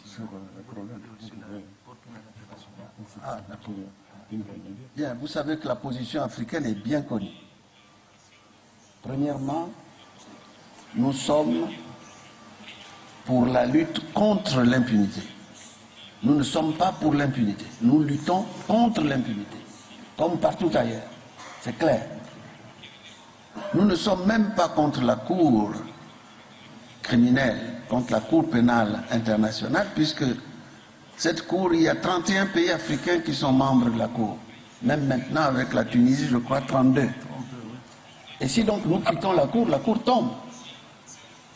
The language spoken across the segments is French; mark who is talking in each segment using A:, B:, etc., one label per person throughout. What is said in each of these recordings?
A: sur la colonne.
B: Ah, bien, vous savez que la position africaine est bien connue. Premièrement, nous sommes pour la lutte contre l'impunité. Nous ne sommes pas pour l'impunité. Nous luttons contre l'impunité, comme partout ailleurs. C'est clair. Nous ne sommes même pas contre la Cour criminelle, contre la Cour pénale internationale, puisque cette Cour, il y a 31 pays africains qui sont membres de la Cour. Même maintenant, avec la Tunisie, je crois 32. Et si donc nous quittons la Cour tombe.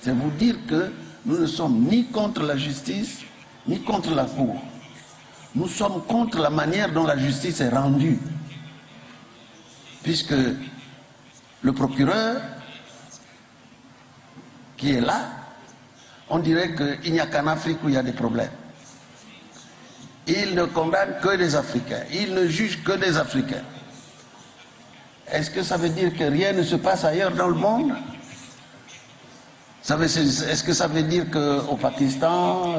B: C'est vous dire que nous ne sommes ni contre la justice, ni contre la Cour. Nous sommes contre la manière dont la justice est rendue. Puisque le procureur qui est là, on dirait qu'il n'y a qu'en Afrique où il y a des problèmes. Il ne condamne que des Africains. Il ne juge que des Africains. Est-ce que ça veut dire que rien ne se passe ailleurs dans le monde? Est-ce que ça veut dire qu'au Pakistan,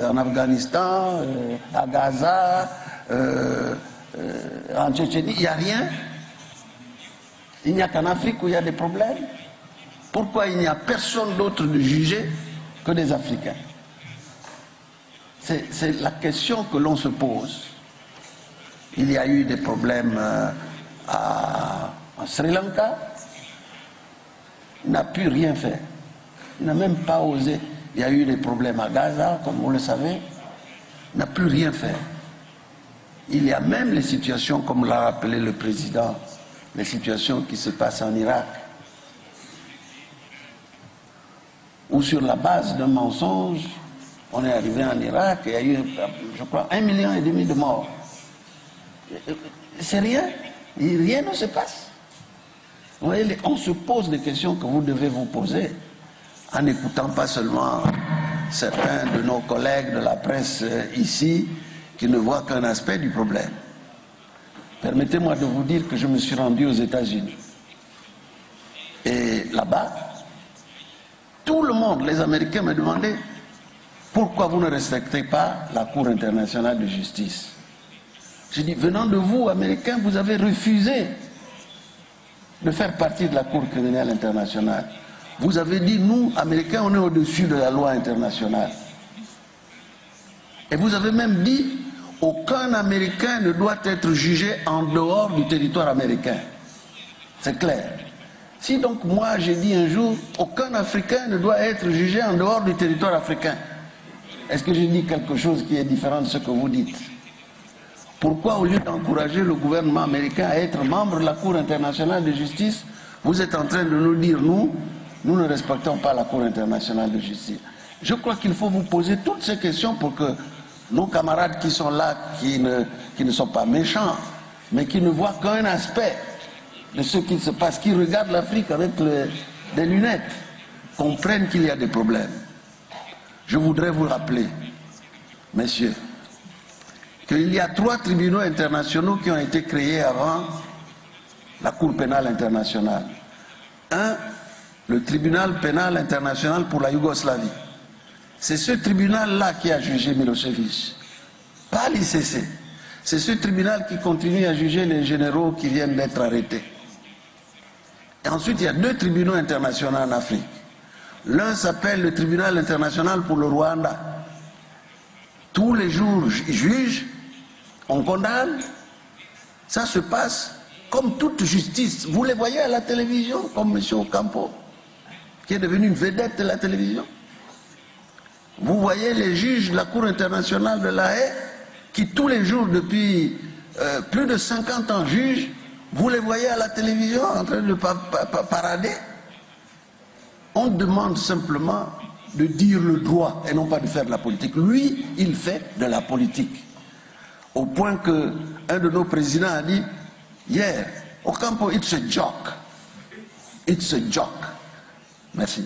B: en Afghanistan, à Gaza, en Tchétchénie, il n'y a rien? Il n'y a qu'en Afrique où il y a des problèmes? Pourquoi il n'y a personne d'autre de juger que des Africains? C'est la question que l'on se pose. Il y a eu des problèmes en Sri Lanka. Il n'a pu rien faire. Il n'a même pas osé. Il y a eu des problèmes à Gaza, comme vous le savez. Il n'a plus rien fait. Il y a même les situations, comme l'a rappelé le président, les situations qui se passent en Irak, où sur la base d'un mensonge, on est arrivé en Irak et il y a eu, je crois, 1,5 million de morts. C'est rien. Rien ne se passe. Vous voyez, on se pose des questions que vous devez vous poser en n'écoutant pas seulement certains de nos collègues de la presse ici qui ne voient qu'un aspect du problème. Permettez-moi de vous dire que je me suis rendu aux États-Unis. Et là-bas, tout le monde, les Américains me demandaient pourquoi vous ne respectez pas la Cour internationale de justice. J'ai dit, venant de vous, Américains, vous avez refusé de faire partie de la Cour criminelle internationale. Vous avez dit, nous, Américains, on est au-dessus de la loi internationale. Et vous avez même dit, aucun Américain ne doit être jugé en dehors du territoire américain. C'est clair. Si donc moi j'ai dit un jour, aucun Africain ne doit être jugé en dehors du territoire africain, est-ce que j'ai dit quelque chose qui est différent de ce que vous dites? Pourquoi, au lieu d'encourager le gouvernement américain à être membre de la Cour internationale de justice, vous êtes en train de nous dire, nous ne respectons pas la Cour internationale de justice? Je crois qu'il faut vous poser toutes ces questions pour que nos camarades qui sont là, qui ne sont pas méchants, mais qui ne voient qu'un aspect de ce qui se passe, qui regardent l'Afrique avec des lunettes, comprennent qu'il y a des problèmes. Je voudrais vous rappeler, messieurs, qu'il y a 3 tribunaux internationaux qui ont été créés avant la Cour pénale internationale. Un, le tribunal pénal international pour la Yougoslavie. C'est ce tribunal-là qui a jugé Milosevic, pas l'ICC. C'est ce tribunal qui continue à juger les généraux qui viennent d'être arrêtés. Et ensuite, il y a 2 tribunaux internationaux en Afrique. L'un s'appelle le tribunal international pour le Rwanda. Tous les jours, ils jugent, on condamne. Ça se passe comme toute justice. Vous les voyez à la télévision, comme M. Ocampo, qui est devenu une vedette de la télévision. Vous voyez les juges de la Cour internationale de La Haye, qui tous les jours, depuis plus de 50 ans, jugent. Vous les voyez à la télévision en train de parader. On demande simplement de dire le droit et non pas de faire de la politique. Lui, il fait de la politique. Au point que un de nos présidents a dit hier, Ocampo, it's a joke. It's a joke. Merci.